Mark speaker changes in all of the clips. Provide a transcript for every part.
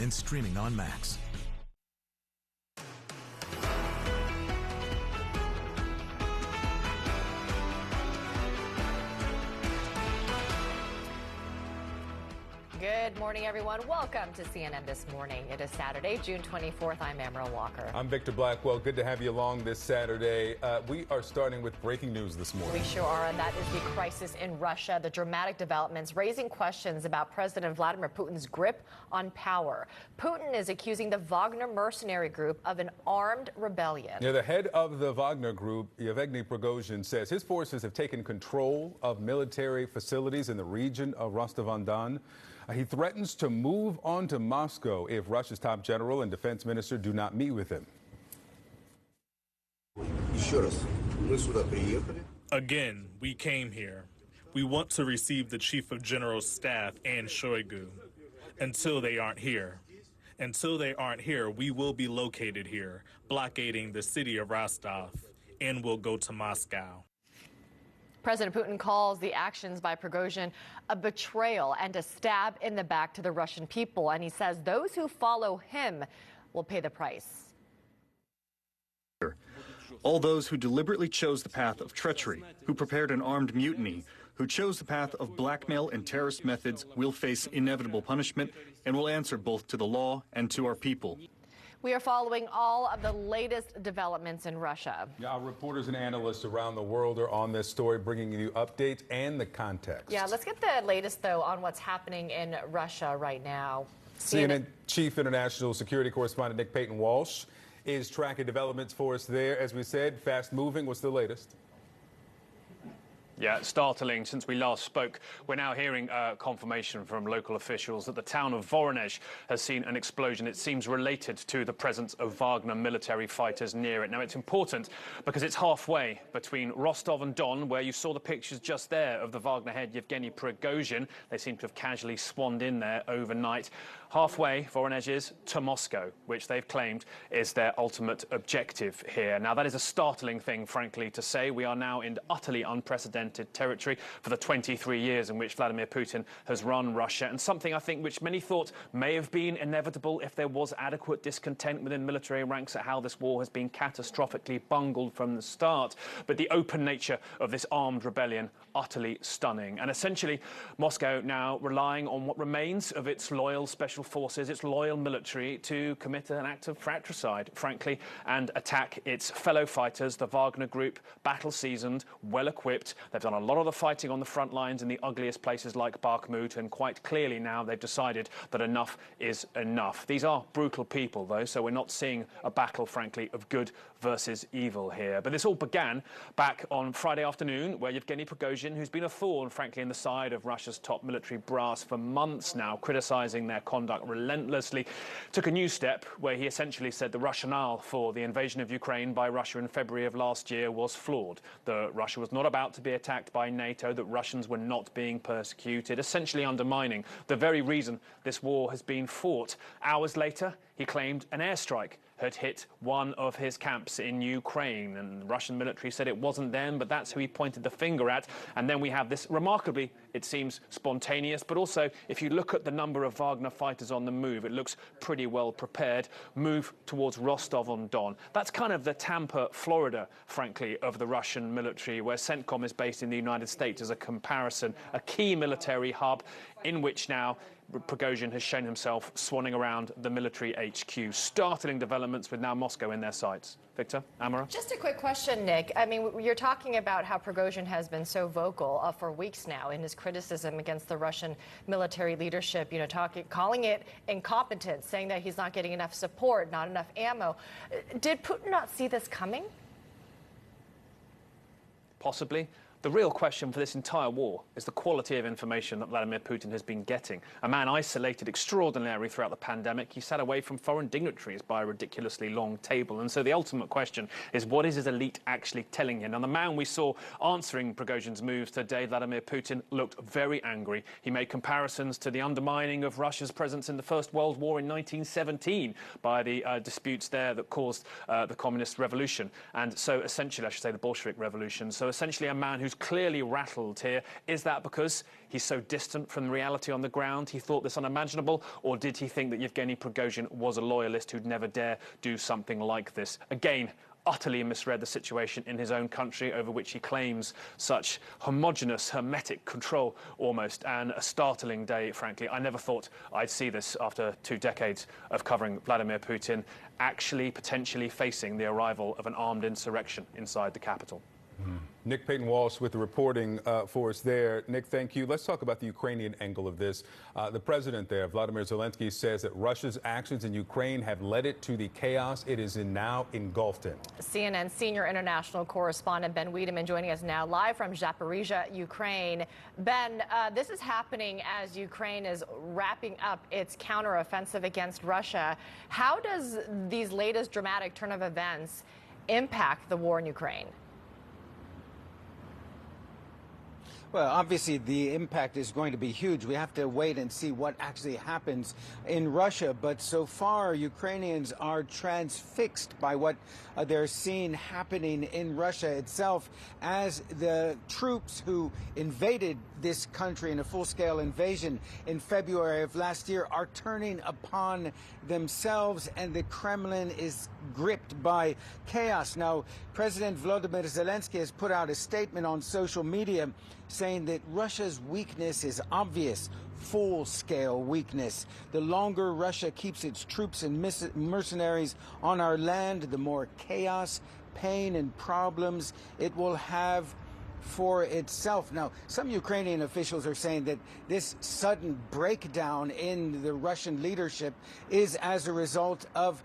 Speaker 1: and streaming on Max.
Speaker 2: Good morning, everyone. Welcome to CNN This Morning. It is Saturday, June 24th. I'm Emerald Walker.
Speaker 3: I'm Victor Blackwell. Good to have you along this Saturday. We are starting with breaking news this morning.
Speaker 2: We sure are, and that is the crisis in Russia. The dramatic developments raising questions about President Vladimir Putin's grip on power. Putin is accusing the Wagner mercenary group of an armed rebellion.
Speaker 3: Yeah, the head of the Wagner group, Yevgeny Prigozhin, says his forces have taken control of military facilities in the region of Rostov-on-Don. He threatens to move on to Moscow if Russia's top general and defense minister do not meet with him.
Speaker 4: Again, we came here. We want to receive the chief of general staff and Shoigu. Until they aren't here. Until they aren't here, we will be located here, blockading the city of Rostov, and we'll go to Moscow.
Speaker 2: President Putin calls the actions by Prigozhin a betrayal and a stab in the back to the Russian people. And he says those who follow him will pay the price.
Speaker 5: All those who deliberately chose the path of treachery, who prepared an armed mutiny, who chose the path of blackmail and terrorist methods will face inevitable punishment and will answer both to the law and to our people.
Speaker 2: We are following all of the latest developments in Russia.
Speaker 3: Yeah, our reporters and analysts around the world are on this story, bringing you updates and the context.
Speaker 2: Yeah, let's get the latest, though, on what's happening in Russia right now.
Speaker 3: CNN Chief International Security Correspondent Nick Payton-Walsh is tracking developments for us there. As we said, fast moving. What's the latest?
Speaker 6: Yeah, startling. Since we last spoke, we're now hearing confirmation from local officials that the town of Voronezh has seen an explosion. It seems related to the presence of Wagner military fighters near it. Now, it's important because it's halfway between Rostov-on-Don, where you saw the pictures just there of the Wagner head Yevgeny Prigozhin. They seem to have casually swanned in there overnight. Halfway, Voronezh is, to Moscow, which they've claimed is their ultimate objective here. Now, that is a startling thing, frankly, to say. We are now in utterly unprecedented territory for the 23 years in which Vladimir Putin has run Russia, and something I think which many thought may have been inevitable if there was adequate discontent within military ranks at how this war has been catastrophically bungled from the start. But the open nature of this armed rebellion, utterly stunning. And essentially, Moscow now relying on what remains of its loyal special forces, its loyal military, to commit an act of fratricide, frankly, and attack its fellow fighters, the Wagner group, battle-seasoned, well-equipped. They've done a lot of the fighting on the front lines in the ugliest places like Bakhmut, and quite clearly now they've decided that enough is enough. These are brutal people, though, so we're not seeing a battle, frankly, of good versus evil here. But this all began back on Friday afternoon, where Yevgeny Prigozhin, who's been a thorn, frankly, in the side of Russia's top military brass for months now, criticising their conduct relentlessly, took a new step where he essentially said the rationale for the invasion of Ukraine by Russia in February of last year was flawed. That Russia was not about to be attacked by NATO, that Russians were not being persecuted, essentially undermining the very reason this war has been fought. Hours later, he claimed an airstrike had hit one of his camps in Ukraine, and the Russian military said it wasn't them, but that's who he pointed the finger at. And then we have this remarkably, it seems spontaneous, but also if you look at the number of Wagner fighters on the move, it looks pretty well prepared, move towards Rostov-on-Don. That's kind of the Tampa, Florida, frankly, of the Russian military, where CENTCOM is based in the United States as a comparison, a key military hub in which now Prigozhin has shown himself swanning around the military HQ. Startling developments with now Moscow in their sights. Victor, Amara?
Speaker 2: Just a quick question, Nick. I mean, you're talking about how Prigozhin has been so vocal for weeks now in his criticism against the Russian military leadership, you know, calling it incompetent, saying that he's not getting enough support, not enough ammo. Did Putin not see this coming?
Speaker 6: Possibly. The real question for this entire war is the quality of information that Vladimir Putin has been getting. A man isolated extraordinarily throughout the pandemic. He sat away from foreign dignitaries by a ridiculously long table. And so the ultimate question is, what is his elite actually telling him? And the man we saw answering Prigozhin's moves today, Vladimir Putin, looked very angry. He made comparisons to the undermining of Russia's presence in the First World War in 1917 by the disputes there that caused the communist revolution. And so essentially, I should say, the Bolshevik revolution. So essentially a man who who's clearly rattled here. Is that because he's so distant from reality on the ground, he thought this unimaginable, or did he think that Yevgeny Prigozhin was a loyalist who'd never dare do something like this? Again, utterly misread the situation in his own country, over which he claims such homogenous, hermetic control almost, and a startling day, frankly. I never thought I'd see this after 2 decades of covering Vladimir Putin, actually potentially facing the arrival of an armed insurrection inside the capital.
Speaker 3: Nick Payton-Walsh with the reporting for us there. Nick, thank you. Let's talk about the Ukrainian angle of this. The president there, Vladimir Zelensky, says that Russia's actions in Ukraine have led it to the chaos it is now engulfed in.
Speaker 2: CNN senior international correspondent Ben Wiedemann joining us now live from Zaporizhia, Ukraine. Ben, this is happening as Ukraine is wrapping up its counteroffensive against Russia. How does these latest dramatic turn of events impact the war in Ukraine?
Speaker 1: Well, obviously, the impact is going to be huge. We have to wait and see what actually happens in Russia. But so far, Ukrainians are transfixed by what they're seeing happening in Russia itself, as the troops who invaded this country in a full-scale invasion in February of last year are turning upon themselves, and the Kremlin is gripped by chaos. Now, President Volodymyr Zelensky has put out a statement on social media saying that Russia's weakness is obvious, full-scale weakness. The longer Russia keeps its troops and mercenaries on our land, the more chaos, pain, and problems it will have for itself. Now, some Ukrainian officials are saying that this sudden breakdown in the Russian leadership is as a result of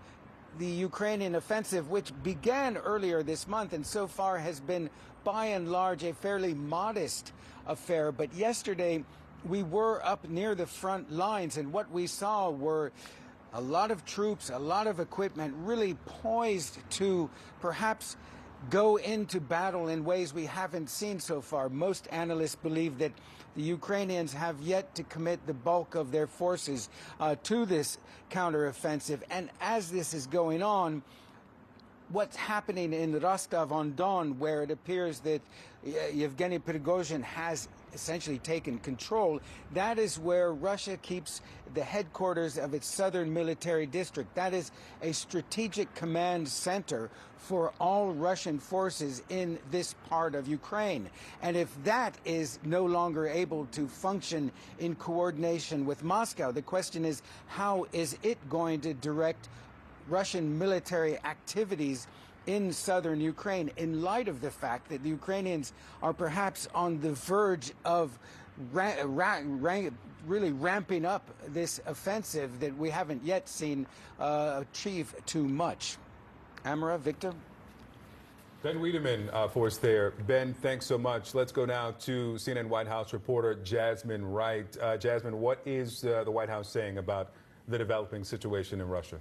Speaker 1: the Ukrainian offensive, which began earlier this month and so far has been by and large a fairly modest affair. But yesterday we were up near the front lines, and what we saw were a lot of troops, a lot of equipment really poised to perhaps go into battle in ways we haven't seen so far. Most analysts believe that the Ukrainians have yet to commit the bulk of their forces to this counteroffensive. And as this is going on, what's happening in Rostov-on-Don, where it appears that Yevgeny Prigozhin has essentially taken control, that is where Russia keeps the headquarters of its southern military district. That is a strategic command center for all Russian forces in this part of Ukraine. And if that is no longer able to function in coordination with Moscow, the question is, how is it going to direct Russian military activities in southern Ukraine, in light of the fact that the Ukrainians are perhaps on the verge of really ramping up this offensive that we haven't yet seen achieve too much. Amara, Victor?
Speaker 3: Ben Wiedemann for us there. Ben, thanks so much. Let's go now to CNN White House reporter Jasmine Wright. Jasmine, what is the White House saying about the developing situation in Russia?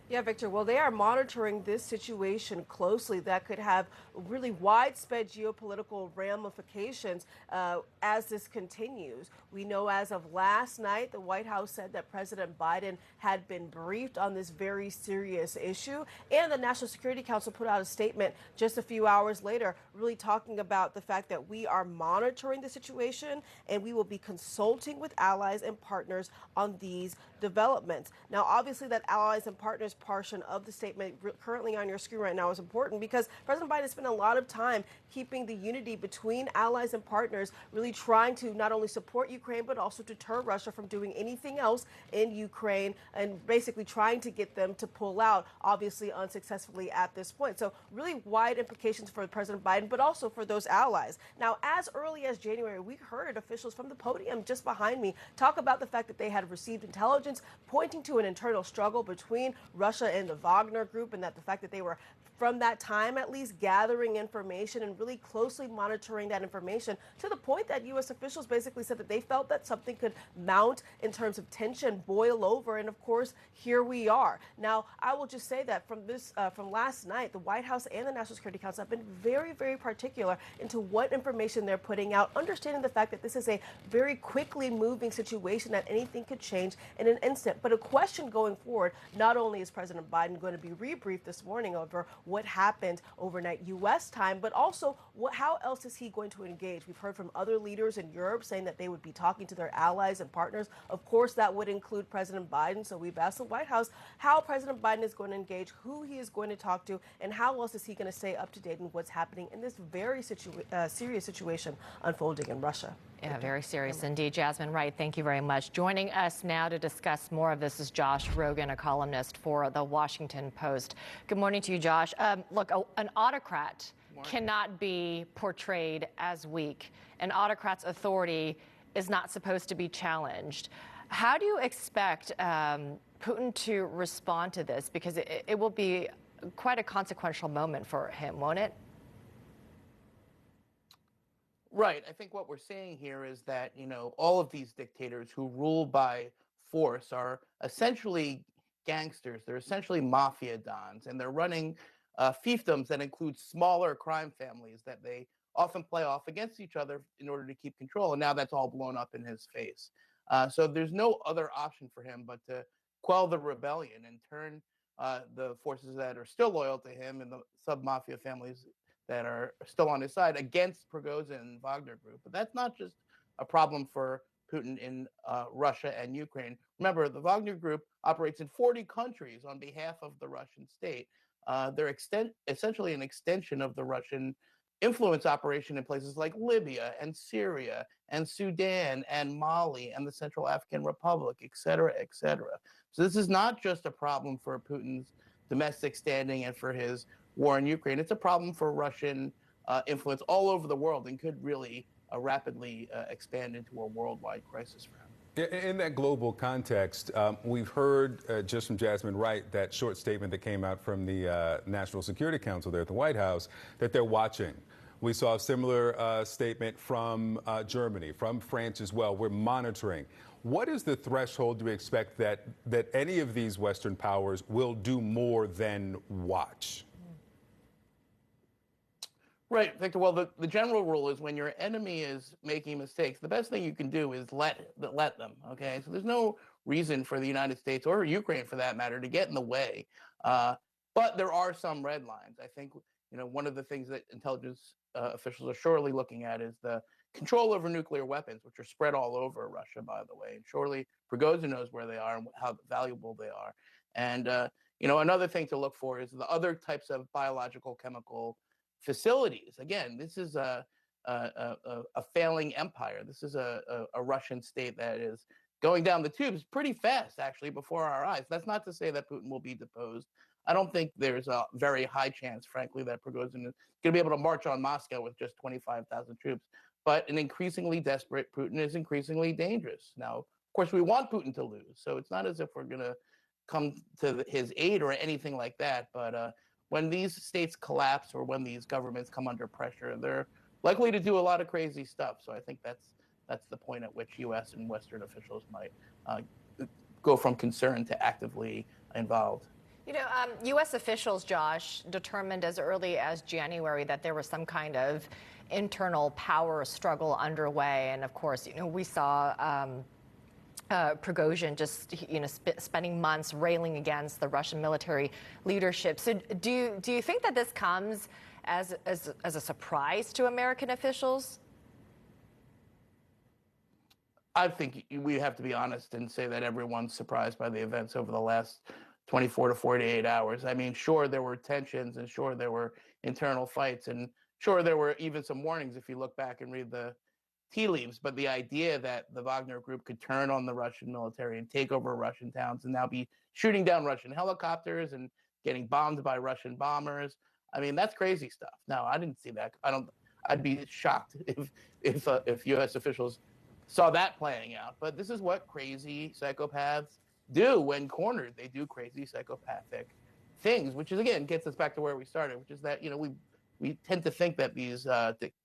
Speaker 7: Yeah, Victor, well, they are monitoring this situation closely that could have really widespread geopolitical ramifications as this continues. We know as of last night, the White House said that President Biden had been briefed on this very serious issue, and the National Security Council put out a statement just a few hours later really talking about the fact that we are monitoring the situation and we will be consulting with allies and partners on these developments. Now, obviously, that allies and partners portion of the statement currently on your screen right now is important because President Biden spent a lot of time keeping the unity between allies and partners, really trying to not only support Ukraine, but also deter Russia from doing anything else in Ukraine, and basically trying to get them to pull out, obviously unsuccessfully at this point. So really wide implications for President Biden, but also for those allies. Now, as early as January, we heard officials from the podium just behind me talk about the fact that they had received intelligence pointing to an internal struggle between Russia and the Wagner group, and that the fact that they were, from that time at least, gathering information and really closely monitoring that information, to the point that U.S. officials basically said that they felt that something could mount in terms of tension, boil over, and of course, here we are. Now, I will just say that from last night, the White House and the National Security Council have been very, very particular into what information they're putting out, understanding the fact that this is a very quickly moving situation, that anything could change in an incident. But a question going forward, not only is President Biden going to be rebriefed this morning over what happened overnight U.S. time, but also how else is he going to engage? We've heard from other leaders in Europe saying that they would be talking to their allies and partners. Of course, that would include President Biden. So we've asked the White House how President Biden is going to engage, who he is going to talk to, and how else is he going to stay up to date in what's happening in this very serious situation unfolding in Russia.
Speaker 2: Yeah, very serious indeed. Jasmine Wright, thank you very much. Joining us now to discuss more of this is Josh Rogan, a columnist for The Washington Post. Good morning to you, Josh. Look, an autocrat cannot be portrayed as weak. An autocrat's authority is not supposed to be challenged. How do you expect Putin to respond to this? Because it will be quite a consequential moment for him, won't it?
Speaker 8: Right. I think what we're saying here is that, all of these dictators who rule by force are essentially gangsters. They're essentially mafia dons, and they're running fiefdoms that include smaller crime families that they often play off against each other in order to keep control. And now that's all blown up in his face. So there's no other option for him but to quell the rebellion and turn the forces that are still loyal to him and the sub-mafia families that are still on his side against Prigozhin and Wagner group. But that's not just a problem for Putin in Russia and Ukraine. Remember, the Wagner group operates in 40 countries on behalf of the Russian state. They're essentially an extension of the Russian influence operation in places like Libya and Syria and Sudan and Mali and the Central African Republic, et cetera, et cetera. So this is not just a problem for Putin's domestic standing and for his war in Ukraine. It's a problem for Russian influence all over the world and could really rapidly expand into a worldwide crisis for him.
Speaker 3: In that global context, we've heard just from Jasmine Wright, that short statement that came out from the National Security Council there at the White House, that they're watching. We saw a similar statement from Germany, from France as well. We're monitoring. What is the threshold to expect that any of these Western powers will do more than watch?
Speaker 8: Right, Victor. Well, the general rule is when your enemy is making mistakes, the best thing you can do is let them, okay? So there's no reason for the United States or Ukraine, for that matter, to get in the way. But there are some red lines. I think, one of the things that intelligence officials are surely looking at is the control over nuclear weapons, which are spread all over Russia, by the way. And surely Prigozhin knows where they are and how valuable they are. And, another thing to look for is the other types of biological, chemical facilities. Again, this is a failing empire. This is a Russian state that is going down the tubes pretty fast, actually, before our eyes. That's not to say that Putin will be deposed. I don't think there's a very high chance, frankly, that Prigozhin is going to be able to march on Moscow with just 25,000 troops. But an increasingly desperate Putin is increasingly dangerous. Now, of course, we want Putin to lose, so it's not as if we're going to come to his aid or anything like that. But when these states collapse or when these governments come under pressure, they're likely to do a lot of crazy stuff. So I think that's the point at which U.S. and Western officials might go from concern to actively involved.
Speaker 2: U.S. officials, Josh, determined as early as January that there was some kind of internal power struggle underway. And of course, we saw Prigozhin just, spending months railing against the Russian military leadership. So do you think that this comes as a surprise to American officials?
Speaker 8: I think we have to be honest and say that everyone's surprised by the events over the last 24 to 48 hours. I mean, sure, there were tensions, and sure, there were internal fights, and sure, there were even some warnings if you look back and read the tea leaves. But the idea that the Wagner group could turn on the Russian military and take over Russian towns and now be shooting down Russian helicopters and getting bombed by Russian bombers, I mean, that's crazy stuff. Now, I didn't see that. I'd be shocked if U.S. officials saw that playing out. But this is what crazy psychopaths do when cornered. They do crazy psychopathic things, which is, again, gets us back to where we started, which is that, we tend to think that these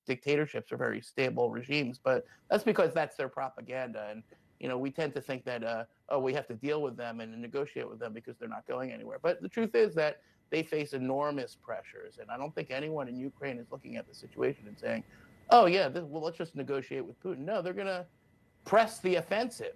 Speaker 8: dictatorships are very stable regimes, but that's because that's their propaganda. And, we tend to think that, we have to deal with them and negotiate with them because they're not going anywhere. But the truth is that they face enormous pressures. And I don't think anyone in Ukraine is looking at the situation and saying, oh, yeah, well, let's just negotiate with Putin. No, they're going to press the offensive,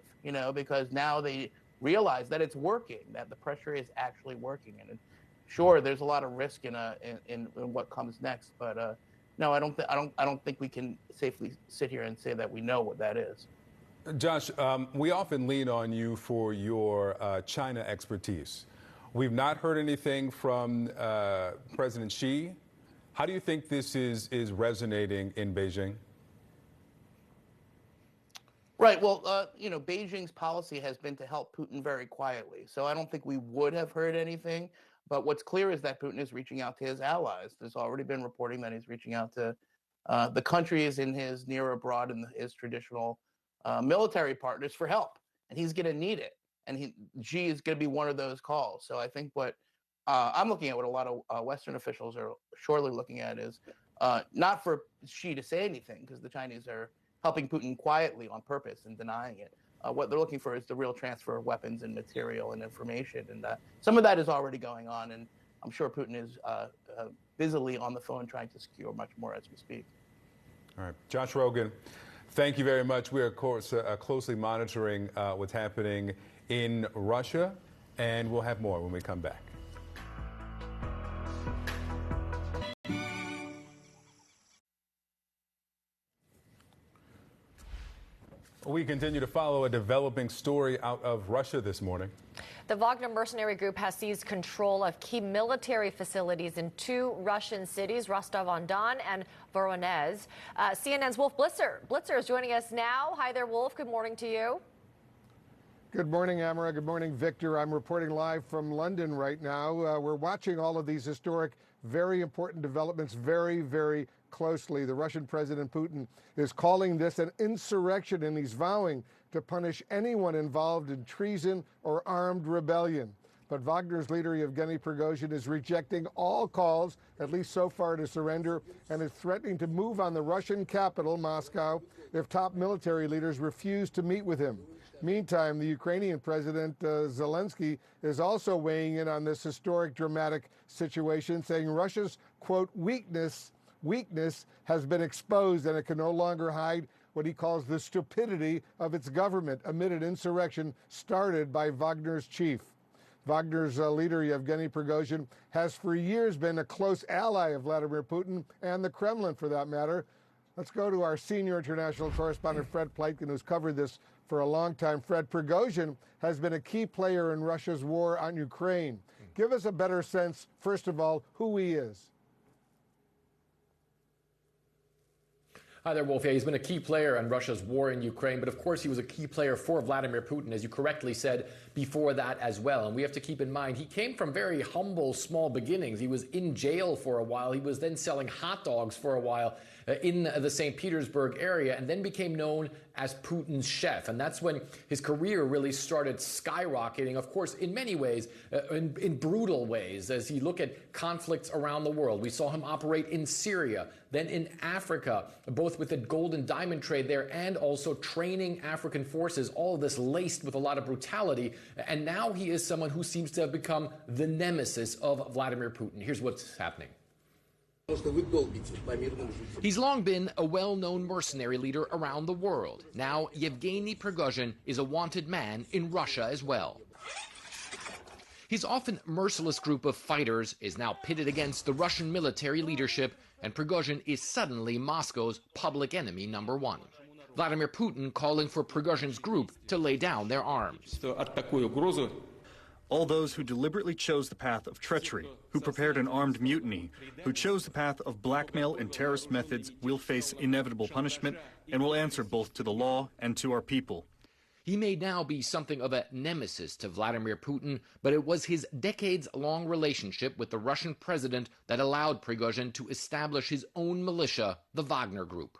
Speaker 8: because now they realize that it's working, that the pressure is actually working. And sure, there's a lot of risk in what comes next, but no, I don't think we can safely sit here and say that we know what that is.
Speaker 3: Josh, we often lean on you for your China expertise. We've not heard anything from President Xi. How do you think this is resonating in Beijing?
Speaker 8: Right. Well, Beijing's policy has been to help Putin very quietly. So I don't think we would have heard anything. But what's clear is that Putin is reaching out to his allies. There's already been reporting that he's reaching out to the countries in his near abroad and his traditional military partners for help. And he's going to need it. And Xi is going to be one of those calls. So I think what I'm looking at, what a lot of Western officials are surely looking at, is not for Xi to say anything, because the Chinese are helping Putin quietly on purpose and denying it. What they're looking for is the real transfer of weapons and material and information. And some of that is already going on. And I'm sure Putin is busily on the phone trying to secure much more as we speak.
Speaker 3: All right. Josh Rogin, thank you very much. We are, of course, closely monitoring what's happening in Russia, and we'll have more when we come back. We continue to follow a developing story out of Russia this morning.
Speaker 2: The Wagner mercenary group has seized control of key military facilities in 2 Russian cities, Rostov-on-Don and Voronezh. CNN's Wolf Blitzer is joining us now. Hi there, Wolf. Good morning to you.
Speaker 9: Good morning, Amara. Good morning, Victor. I'm reporting live from London right now. We're watching all of these historic, very important developments very, very closely. The Russian President Putin is calling this an insurrection, and he's vowing to punish anyone involved in treason or armed rebellion. But Wagner's leader, Yevgeny Prigozhin, is rejecting all calls, at least so far, to surrender, and is threatening to move on the Russian capital, Moscow, if top military leaders refuse to meet with him. Meantime, the Ukrainian President Zelensky is also weighing in on this historic, dramatic situation, saying Russia's, quote, weakness has been exposed, and it can no longer hide what he calls the stupidity of its government amid an insurrection started by Wagner's chief. Wagner's leader, Yevgeny Prigozhin, has for years been a close ally of Vladimir Putin and the Kremlin, for that matter. Let's go to our senior international correspondent, Fred Pleitgen, who's covered this for a long time. Fred, Prigozhin has been a key player in Russia's war on Ukraine. Give us a better sense, first of all, who he is.
Speaker 10: Hi there, Wolf. Yeah, he's been a key player in Russia's war in Ukraine, but of course he was a key player for Vladimir Putin, as you correctly said, before that as well. And we have to keep in mind, he came from very humble, small beginnings. He was in jail for a while. He was then selling hot dogs for a while in the St. Petersburg area, and then became known as Putin's chef. And that's when his career really started skyrocketing, of course, in many ways, in brutal ways, as he looked at conflicts around the world. We saw him operate in Syria, then in Africa, both with the gold and diamond trade there and also training African forces, all of this laced with a lot of brutality. And now he is someone who seems to have become the nemesis of Vladimir Putin. Here's what's happening. He's long been a well-known mercenary leader around the world. Now, Yevgeny Prigozhin is a wanted man in Russia as well. His often merciless group of fighters is now pitted against the Russian military leadership, and Prigozhin is suddenly Moscow's public enemy number 1. Vladimir Putin calling for Prigozhin's group to lay down their arms.
Speaker 5: All those who deliberately chose the path of treachery, who prepared an armed mutiny, who chose the path of blackmail and terrorist methods will face inevitable punishment and will answer both to the law and to our people.
Speaker 10: He may now be something of a nemesis to Vladimir Putin, but it was his decades-long relationship with the Russian president that allowed Prigozhin to establish his own militia, the Wagner Group.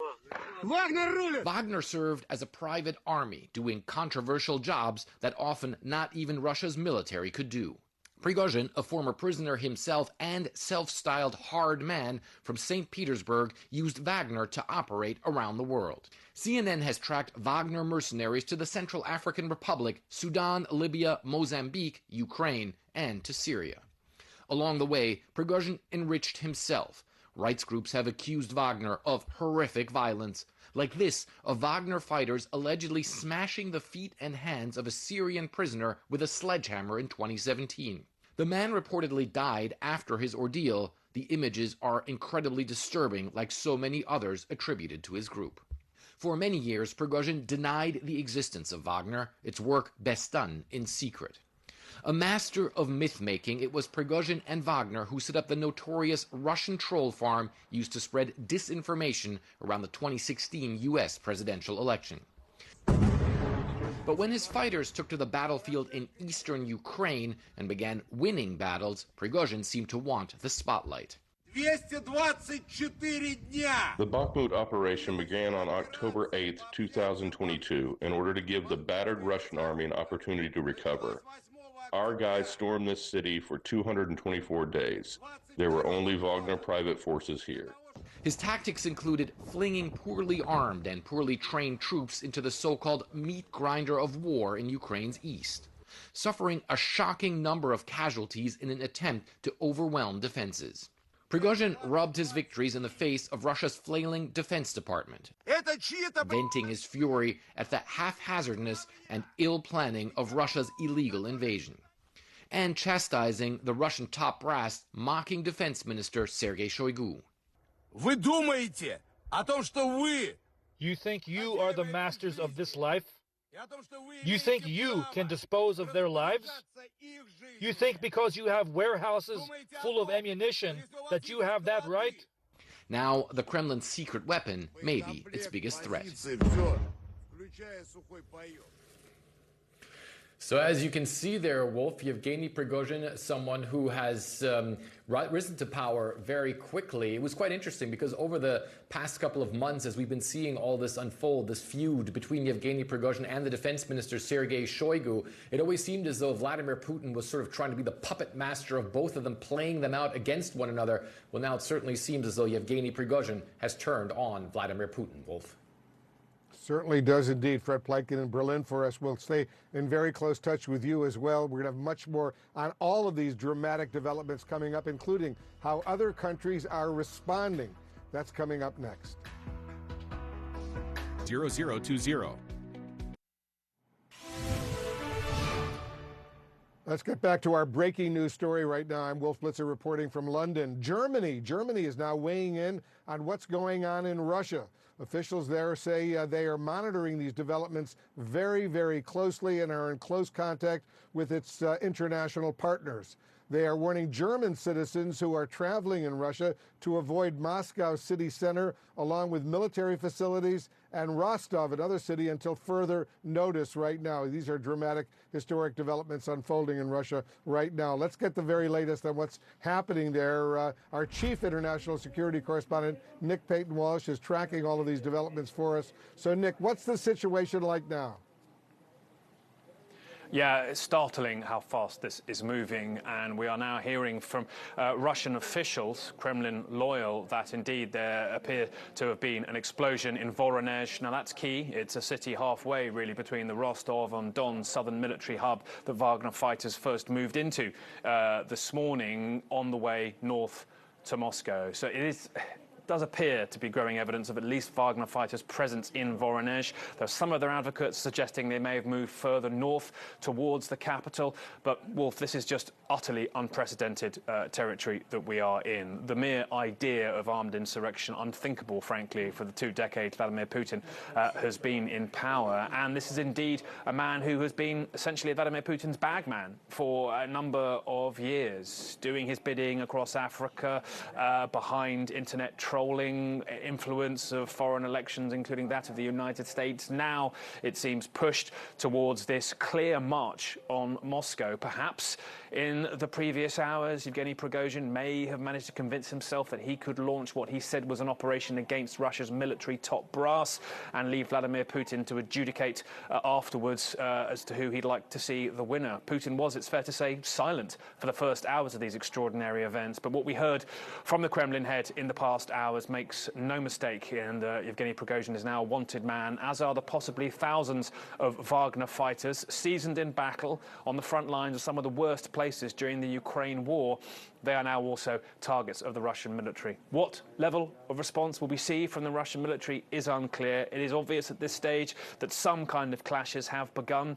Speaker 10: Wagner served as a private army, doing controversial jobs that often not even Russia's military could do. Prigozhin, a former prisoner himself and self-styled hard man from St. Petersburg, used Wagner to operate around the world. CNN has tracked Wagner mercenaries to the Central African Republic, Sudan, Libya, Mozambique, Ukraine, and to Syria. Along the way, Prigozhin enriched himself. Rights groups have accused Wagner of horrific violence. like this of Wagner fighters allegedly smashing the feet and hands of a Syrian prisoner with a sledgehammer in 2017. The man reportedly died after his ordeal. The images are incredibly disturbing, like so many others attributed to his group. For many years, Prigozhin denied the existence of Wagner, its work best done in secret. A master of myth-making, it was Prigozhin and Wagner who set up the notorious Russian troll farm used to spread disinformation around the 2016 U.S. presidential election. But when his fighters took to the battlefield in eastern Ukraine and began winning battles, Prigozhin seemed to want the spotlight.
Speaker 11: The Bakhmut operation began on October 8, 2022, in order to give the battered Russian army an opportunity to recover. Our guys stormed this city for 224 days. There were only Wagner private forces here.
Speaker 10: His tactics included flinging poorly armed and poorly trained troops into the so-called meat grinder of war in Ukraine's east, suffering a shocking number of casualties in an attempt to overwhelm defenses. Prigozhin rubbed his victories in the face of Russia's flailing Defense Department, venting his fury at the haphazardness and ill planning of Russia's illegal invasion, and chastising the Russian top brass, mocking Defense Minister Sergei Shoigu.
Speaker 12: You think you are the masters of this life? You think you can dispose of their lives? You think because you have warehouses full of ammunition that you have that right?
Speaker 10: Now, the Kremlin's secret weapon may be its biggest threat. So as you can see there, Wolf, Yevgeny Prigozhin, someone who has risen to power very quickly. It was quite interesting because over the past couple of months, as we've been seeing all this unfold, this feud between Yevgeny Prigozhin and the defense minister Sergei Shoigu, it always seemed as though Vladimir Putin was sort of trying to be the puppet master of both of them, playing them out against one another. Well, now it certainly seems as though Yevgeny Prigozhin has turned on Vladimir Putin, Wolf.
Speaker 9: Certainly does indeed. Fred Pleitgen in Berlin for us. We'll stay in very close touch with you as well. We're going to have much more on all of these dramatic developments coming up, including how other countries are responding. That's coming up next.
Speaker 13: 0020.
Speaker 9: Let's get back to our breaking news story right now. I'm Wolf Blitzer reporting from London. Germany is now weighing in on what's going on in Russia. Officials there say they are monitoring these developments very, very closely and are in close contact with its international partners. They are warning German citizens who are traveling in Russia to avoid Moscow city center, along with military facilities, and Rostov, another city, until further notice right now. These are dramatic, historic developments unfolding in Russia right now. Let's get the very latest on what's happening there. Our chief international security correspondent, Nick Payton-Walsh, is tracking all of these developments for us. So, Nick, what's the situation like now?
Speaker 6: Yeah, it's startling how fast this is moving, and we are now hearing from Russian officials, Kremlin loyal, that indeed there appear to have been an explosion in Voronezh. Now that's key. It's a city halfway, really, between the Rostov-on-Don southern military hub that Wagner fighters first moved into this morning on the way north to Moscow. So it does appear to be growing evidence of at least Wagner fighters' presence in Voronezh. There are some of their advocates suggesting they may have moved further north towards the capital. But, Wolf, this is just utterly unprecedented territory that we are in. The mere idea of armed insurrection, unthinkable, frankly, for the 2 decades Vladimir Putin has been in power. And this is indeed a man who has been essentially Vladimir Putin's bagman for a number of years, doing his bidding across Africa, behind internet trolling, influence of foreign elections, including that of the United States. Now it seems pushed towards this clear march on Moscow. Perhaps in the previous hours, Yevgeny Prigozhin may have managed to convince himself that he could launch what he said was an operation against Russia's military top brass and leave Vladimir Putin to adjudicate afterwards as to who he'd like to see the winner. Putin was, it's fair to say, silent for the first hours of these extraordinary events. But what we heard from the Kremlin head in the past hour hours makes no mistake, and Yevgeny Prigozhin is now a wanted man, as are the possibly thousands of Wagner fighters seasoned in battle on the front lines of some of the worst places during the Ukraine war. They are now also targets of the Russian military. What level of response will we see from the Russian military is unclear. It is obvious at this stage that some kind of clashes have begun,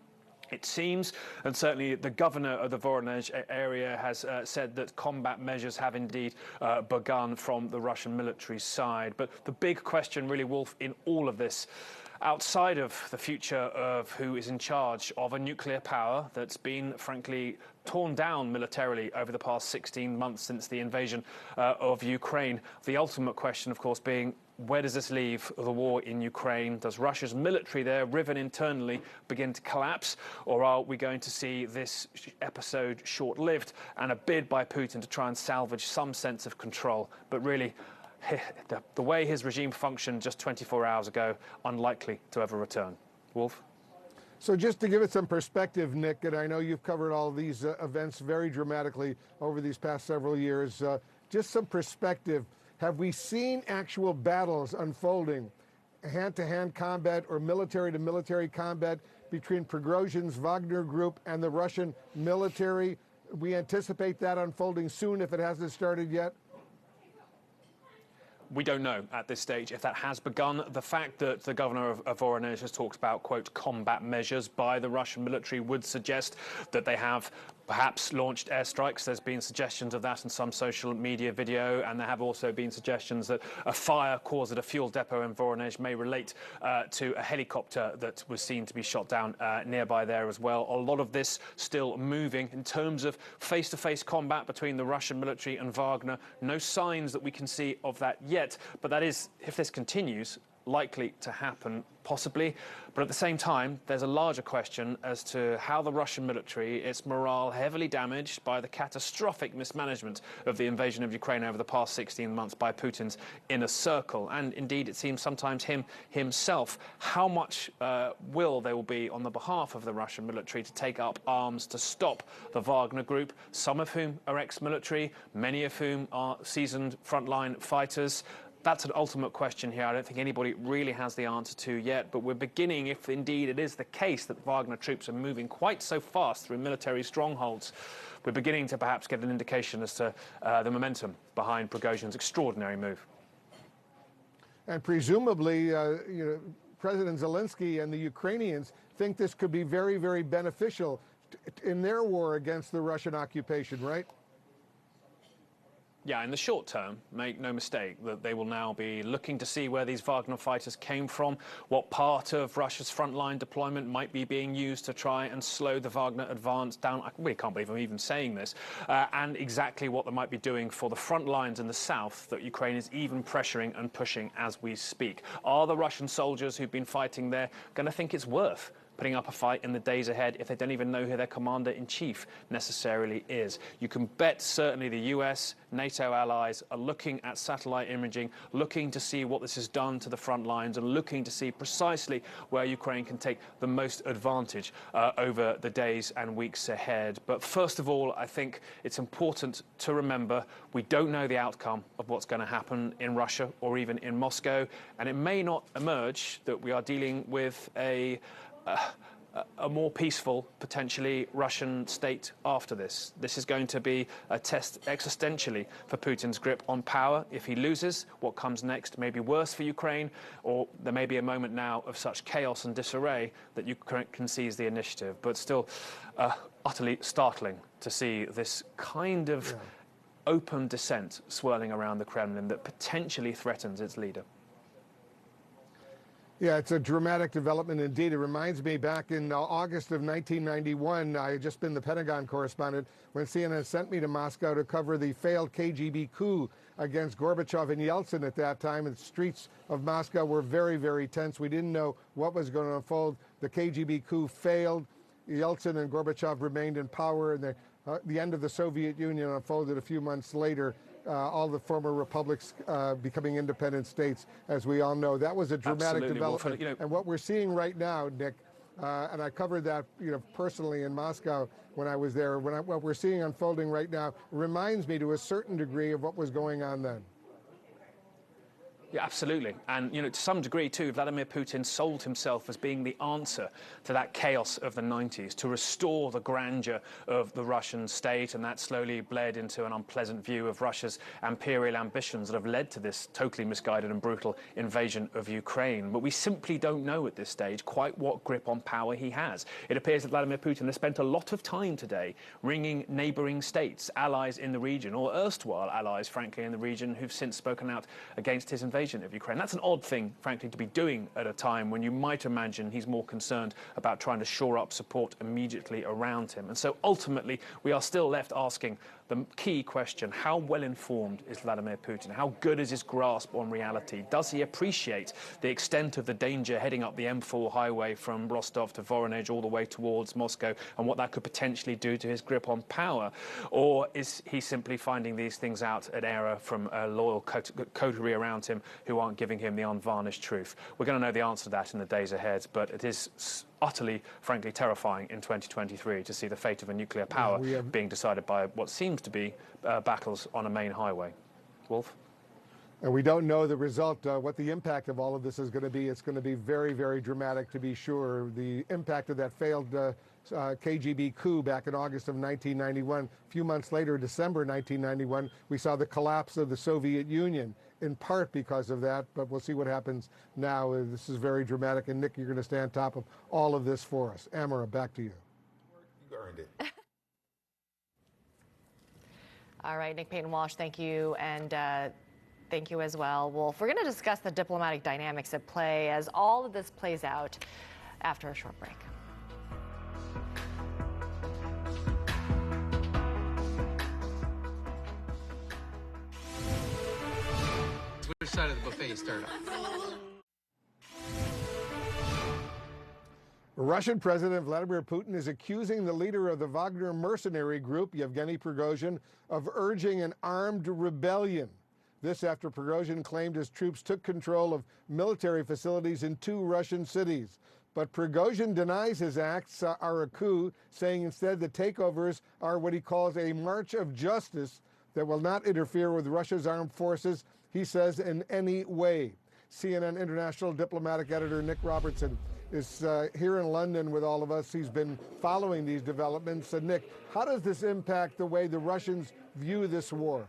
Speaker 6: it seems, and certainly the governor of the Voronezh area has said that combat measures have indeed begun from the Russian military side. But the big question really, Wolf, in all of this, outside of the future of who is in charge of a nuclear power that's been, frankly, torn down militarily over the past 16 months since the invasion of Ukraine, the ultimate question, of course, being, where does this leave the war in Ukraine? Does Russia's military there, riven internally, begin to collapse? Or are we going to see this episode short-lived and a bid by Putin to try and salvage some sense of control? But really, the way his regime functioned just 24 hours ago, unlikely to ever return. Wolf?
Speaker 9: So just to give it some perspective, Nick, and I know you've covered all these events very dramatically over these past several years, just some perspective. Have we seen actual battles unfolding, hand-to-hand combat or military-to-military combat between Prigozhin's Wagner group and the Russian military? We anticipate that unfolding soon if it hasn't started yet?
Speaker 6: We don't know at this stage if that has begun. The fact that the governor of Voronezh has talked about, quote, combat measures by the Russian military would suggest that they have perhaps launched airstrikes. There's been suggestions of that in some social media video, and there have also been suggestions that a fire caused at a fuel depot in Voronezh may relate to a helicopter that was seen to be shot down nearby there as well. A lot of this still moving in terms of face-to-face combat between the Russian military and Wagner. No signs that we can see of that yet, but that is, if this continues, likely to happen, possibly. But at the same time, there's a larger question as to how the Russian military, its morale heavily damaged by the catastrophic mismanagement of the invasion of Ukraine over the past 16 months by Putin's inner circle, and indeed it seems sometimes himself. How much will there will be on the behalf of the Russian military to take up arms to stop the Wagner group, some of whom are ex-military, many of whom are seasoned frontline fighters? That's an ultimate question here. I don't think anybody really has the answer to yet, but we're beginning, if indeed it is the case that Wagner troops are moving quite so fast through military strongholds, we're beginning to perhaps get an indication as to the momentum behind Prigozhin's extraordinary move.
Speaker 9: And presumably, President Zelensky and the Ukrainians think this could be very, very beneficial in their war against the Russian occupation, right?
Speaker 6: Yeah, in the short term, make no mistake that they will now be looking to see where these Wagner fighters came from, what part of Russia's frontline deployment might be being used to try and slow the Wagner advance down. I really can't believe I'm even saying this. And exactly what they might be doing for the front lines in the south that Ukraine is even pressuring and pushing as we speak. Are the Russian soldiers who've been fighting there going to think it's worth putting up a fight in the days ahead if they don't even know who their commander-in-chief necessarily is? You can bet certainly the US, NATO allies are looking at satellite imaging, looking to see what this has done to the front lines and looking to see precisely where Ukraine can take the most advantage over the days and weeks ahead. But first of all, I think it's important to remember we don't know the outcome of what's going to happen in Russia or even in Moscow, and it may not emerge that we are dealing with a more peaceful, potentially, Russian state after this. This is going to be a test existentially for Putin's grip on power. If he loses, what comes next may be worse for Ukraine, or there may be a moment now of such chaos and disarray that Ukraine can seize the initiative. But still, utterly startling to see this kind of open dissent swirling around the Kremlin that potentially threatens its leader.
Speaker 9: Yeah, it's a dramatic development indeed. It reminds me back in August of 1991, I had just been the Pentagon correspondent when CNN sent me to Moscow to cover the failed KGB coup against Gorbachev and Yeltsin at that time. And the streets of Moscow were very, very tense. We didn't know what was going to unfold. The KGB coup failed. Yeltsin and Gorbachev remained in power, and the end of the Soviet Union unfolded a few months later. All the former republics becoming independent states, as we all know. That was a dramatic development. Well, and what we're seeing right now, Nick, and I covered that personally in Moscow when I was there, what we're seeing unfolding right now reminds me to a certain degree of what was going on then.
Speaker 6: Yeah, absolutely. And, you know, to some degree, too, Vladimir Putin sold himself as being the answer to that chaos of the 90s, to restore the grandeur of the Russian state, and that slowly bled into an unpleasant view of Russia's imperial ambitions that have led to this totally misguided and brutal invasion of Ukraine. But we simply don't know at this stage quite what grip on power he has. It appears that Vladimir Putin has spent a lot of time today ringing neighbouring states, allies in the region, or erstwhile allies, frankly, in the region, who've since spoken out against his invasion of Ukraine. That's an odd thing, frankly, to be doing at a time when you might imagine he's more concerned about trying to shore up support immediately around him. And so ultimately, we are still left asking the key question: how well informed is Vladimir Putin? How good is his grasp on reality? Does he appreciate the extent of the danger heading up the M4 highway from Rostov to Voronezh all the way towards Moscow, and what that could potentially do to his grip on power? Or is he simply finding these things out at error from a loyal coterie around him who aren't giving him the unvarnished truth? We're going to know the answer to that in the days ahead, but it is utterly, frankly, terrifying in 2023 to see the fate of a nuclear power being decided by what seems to be battles on a main highway. Wolf?
Speaker 9: And we don't know the result, what the impact of all of this is going to be. It's going to be very, very dramatic, to be sure. The impact of that failed KGB coup back in August of 1991. A few months later, December 1991, we saw the collapse of the Soviet Union, in part because of that, but we'll see what happens now. This is very dramatic, and Nick, you're going to stay on top of all of this for us. Amara, back to you.
Speaker 3: You earned it.
Speaker 2: All right, Nick Payton-Walsh, thank you, and thank you as well, Wolf. We're going to discuss the diplomatic dynamics at play as all of this plays out after a short break.
Speaker 13: Which side of the buffet you start on?
Speaker 9: Russian President Vladimir Putin is accusing the leader of the Wagner mercenary group, Yevgeny Prigozhin, of urging an armed rebellion. This after Prigozhin claimed his troops took control of military facilities in 2 Russian cities. But Prigozhin denies his acts are a coup, saying instead the takeovers are what he calls a march of justice that will not interfere with Russia's armed forces, he says, in any way. CNN international diplomatic editor Nick Robertson is here in London with all of us. He's been following these developments. Nick, how does this impact the way the Russians view this war?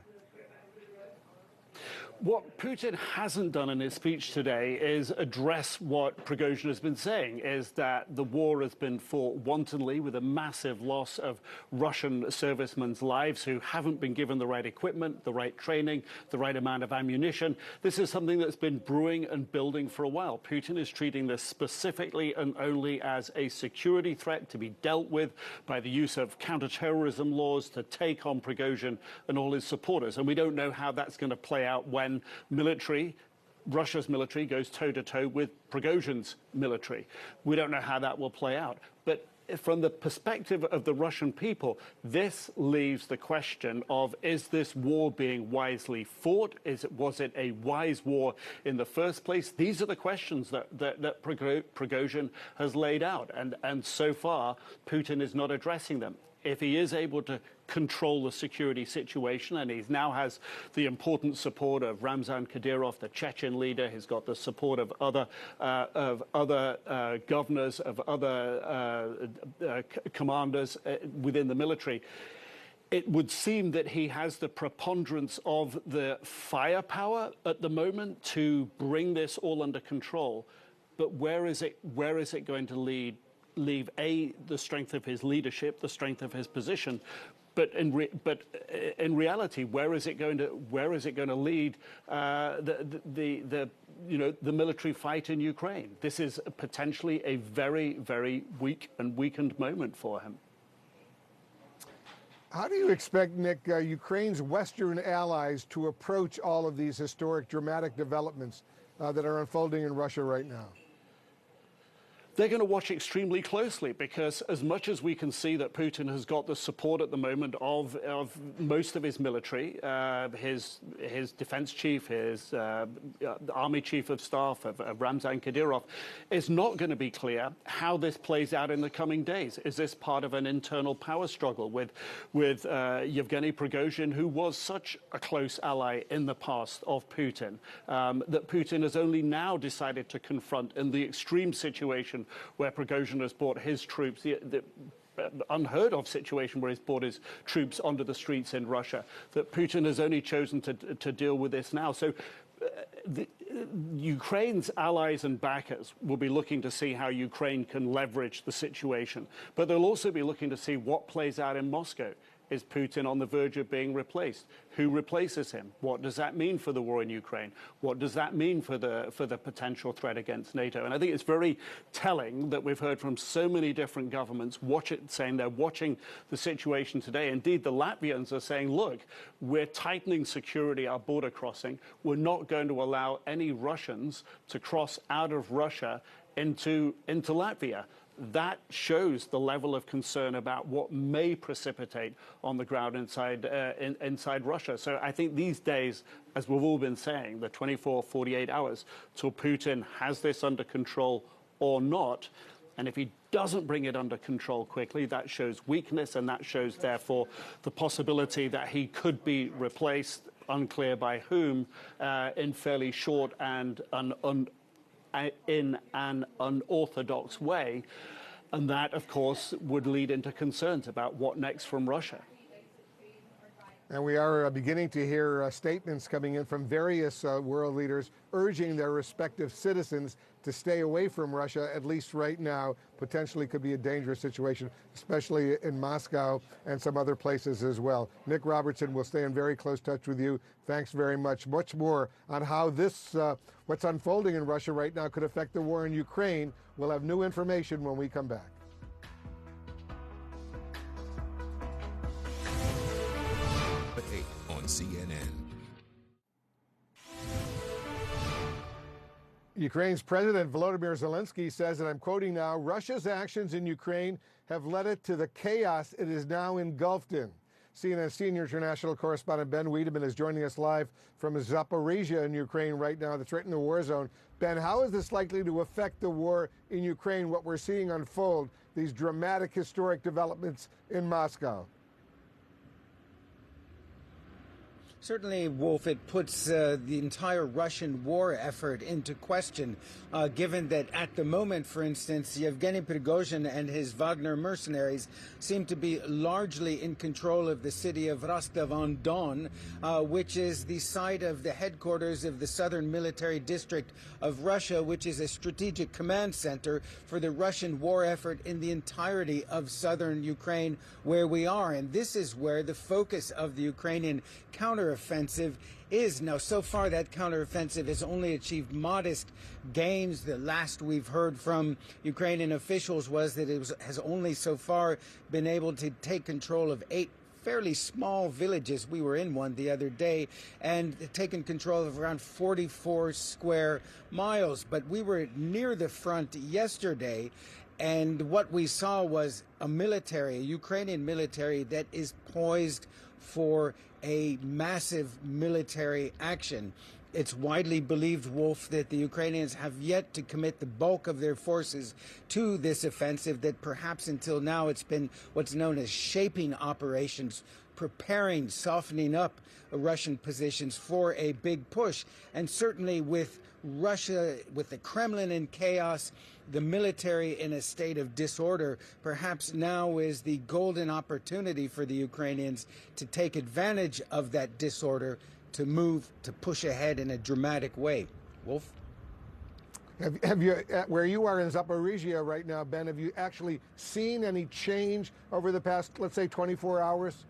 Speaker 14: What Putin hasn't done in his speech today is address what Prigozhin has been saying, is that the war has been fought wantonly with a massive loss of Russian servicemen's lives who haven't been given the right equipment, the right training, the right amount of ammunition. This is something that's been brewing and building for a while. Putin is treating this specifically and only as a security threat to be dealt with by the use of counterterrorism laws to take on Prigozhin and all his supporters. And we don't know how that's going to play out when Russia's military goes toe-to-toe with Prigozhin's military. We don't know how that will play out. But from the perspective of the Russian people, this leaves the question of, is this war being wisely fought? Was it a wise war in the first place? These are the questions that Prigozhin has laid out. And so far, Putin is not addressing them. If he is able to control the security situation, and he now has the important support of Ramzan Kadyrov, the Chechen leader, he's got the support of other governors, of other commanders within the military, it would seem that he has the preponderance of the firepower at the moment to bring this all under control. But where is it going to leave the strength of his leadership, the strength of his position, but in reality, where is it going to lead the military fight in Ukraine? This is potentially a very, very weak and weakened moment for him.
Speaker 9: How do you expect, Nick, Ukraine's Western allies to approach all of these historic, dramatic developments that are unfolding in Russia right now?
Speaker 14: they're going to watch extremely closely, because as much as we can see that Putin has got the support at the moment of most of his military, his defense chief, his army chief of staff, of Ramzan Kadyrov, it's not going to be clear how this plays out in the coming days. Is this part of an internal power struggle with Yevgeny Prigozhin, who was such a close ally in the past of Putin, that Putin has only now decided to confront in the extreme situation where Prigozhin has brought his troops, the unheard of situation where he's brought his troops onto the streets in Russia, that Putin has only chosen to deal with this now. So Ukraine's allies and backers will be looking to see how Ukraine can leverage the situation, but they'll also be looking to see what plays out in Moscow. Is Putin on the verge of being replaced? Who replaces him? What does that mean for the war in Ukraine? What does that mean for the potential threat against NATO? And I think it's very telling that we've heard from so many different governments saying they're watching the situation today. Indeed, the Latvians are saying, look, we're tightening security, our border crossing. We're not going to allow any Russians to cross out of Russia into Latvia. That shows the level of concern about what may precipitate on the ground inside Russia. So I think these days, as we've all been saying, the 24, 48 hours till Putin has this under control or not. And if he doesn't bring it under control quickly, that shows weakness, and that shows, therefore, the possibility that he could be replaced, unclear by whom, in fairly short and in an unorthodox way, and that, of course, would lead into concerns about what next from Russia.
Speaker 9: And we are beginning to hear statements coming in from various world leaders urging their respective citizens to stay away from Russia, at least right now. Potentially could be a dangerous situation, especially in Moscow and some other places as well. Nick Robertson will stay in very close touch with you. Thanks very much. Much more on how this, what's unfolding in Russia right now, could affect the war in Ukraine. We'll have new information when we come back.
Speaker 15: On CNN.
Speaker 9: Ukraine's President Volodymyr Zelensky says, and I'm quoting now, Russia's actions in Ukraine have led it to the chaos it is now engulfed in. CNN senior international correspondent Ben Wiedemann is joining us live from Zaporizhia in Ukraine right now. That's right in the war zone. Ben, how is this likely to affect the war in Ukraine, what we're seeing unfold, these dramatic historic developments in Moscow?
Speaker 1: Certainly, Wolf, it puts the entire Russian war effort into question, given that at the moment, for instance, Yevgeny Prigozhin and his Wagner mercenaries seem to be largely in control of the city of Rostov-on-Don, which is the site of the headquarters of the Southern Military District of Russia, which is a strategic command center for the Russian war effort in the entirety of southern Ukraine, where we are. And this is where the focus of the Ukrainian counteroffensive is. Now, so far, that counteroffensive has only achieved modest gains. The last we've heard from Ukrainian officials was that it has only so far been able to take control of 8 fairly small villages. We were in one the other day, and taken control of around 44 square miles. But we were near the front yesterday, and what we saw was a Ukrainian military that is poised for a massive military action. It's widely believed, Wolf, that the Ukrainians have yet to commit the bulk of their forces to this offensive, that perhaps until now it's been what's known as shaping operations, preparing, softening up Russian positions for a big push. And certainly with Russia, with the Kremlin in chaos, the military in a state of disorder, perhaps now is the golden opportunity for the Ukrainians to take advantage of that disorder, to push ahead in a dramatic way. Wolf?
Speaker 9: Have you, where you are in Zaporizhia right now, Ben, have you actually seen any change over the past, let's say, 24 hours?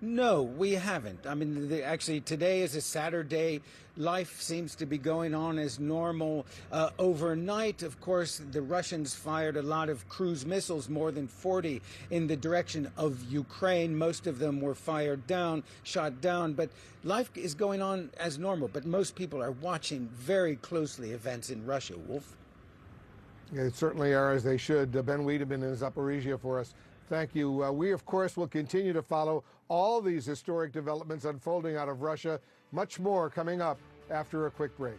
Speaker 1: No, we haven't. I mean, actually, today is a Saturday. Life seems to be going on as normal. Overnight, of course, the Russians fired a lot of cruise missiles, more than 40, in the direction of Ukraine. Most of them were fired down, shot down. But life is going on as normal. But most people are watching very closely events in Russia, Wolf.
Speaker 9: They certainly are, as they should. Ben Wiedemann in Zaporizhia for us. Thank you. We, of course, will continue to follow all these historic developments unfolding out of Russia. Much more coming up after a quick break.